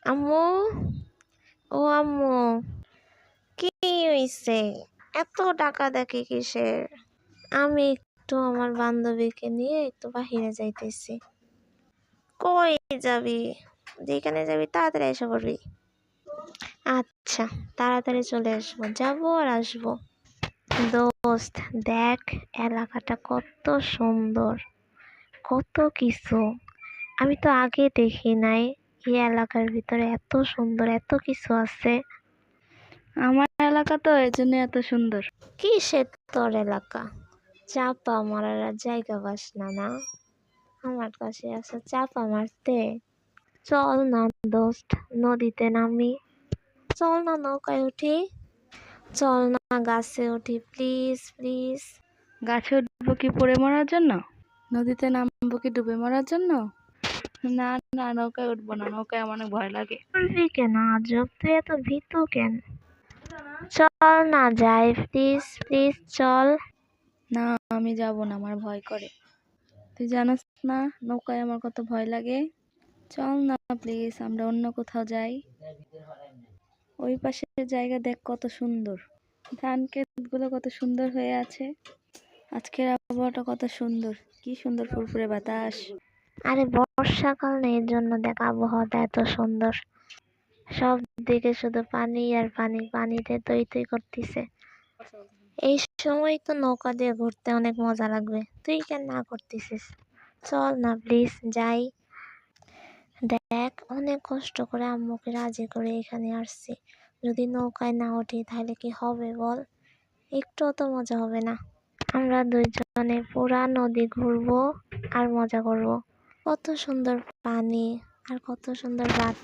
আম্মু, ও আম্মু, কি হইছে? এত ডাকাডাকি কিসের? আমি একটু আমার বান্ধবীকে নিয়ে একটু বাহিরে যাইতেছি। কই যাবি? যেখানে যাবি তাড়াতাড়ি এসে পড়বি। আচ্ছা, তাড়াতাড়ি চলে আসবো, যাবো আর আসবো। দোস্ত দেখ, এলাকাটা কত সুন্দর, কত কিছু আমি তো আগে দেখি নাই। এই এলাকার ভিতরে এত সুন্দর, এত কিছু আছে। আমার এলাকা তো এই জন্য এত সুন্দর। কিসের তোর এলাকা? চাপা মারার আর জায়গা পাস না না? আমার কাছে আছে চাপা মারতে। চল না দোস্ত, নদীতে নামি। চল না নৌকায় উঠি। চল না গাছে উঠি, প্লিজ প্লিজ। গাছে উঠবো কি পড়ে মরার জন্য? নদীতে নামবো কি ডুবে মরার জন্য? না না, নৌকায় উঠবো না, নৌকায় আমার অনেক ভয় লাগে। উঠবি কেন আজব? তুই এত ভীতু কেন? চল না যাই, প্লিজ প্লিজ চল। না, আমি যাব না, আমার ভয় করে। তুই জানিস না নৌকায় আমার কত ভয় লাগে। চল না প্লিজ, আমরা অন্য কোথাও যাই। ওই পাশের জায়গা দেখ কত সুন্দর, ধান ক্ষেতগুলো কত সুন্দর হয়ে আছে। আজকের আবহাওয়াটা কত সুন্দর, কি সুন্দর ফুরফুরে বাতাস। আরে বর্ষাকাল নেই, এর জন্য দেখ আবহাওয়াটা এত সুন্দর। সব দিকে শুধু পানি আর পানি, পানিতে তৈ তৈ করতেছে। এই সময় তো নৌকা দিয়ে ঘুরতে অনেক মজা লাগবে, তুই কেন না করতেছিস? চল না প্লিজ যাই। দেখ, অনেক কষ্ট করে আম্মুকে রাজি করে এখানে আসছি। যদি নৌকায় না উঠি তাহলে কি হবে বল? একটুও তো মজা হবে না। আমরা দুইজনে পুরা নদী ঘুরবো আর মজা করব। কত সুন্দর পানি আর কত সুন্দর বাতাস।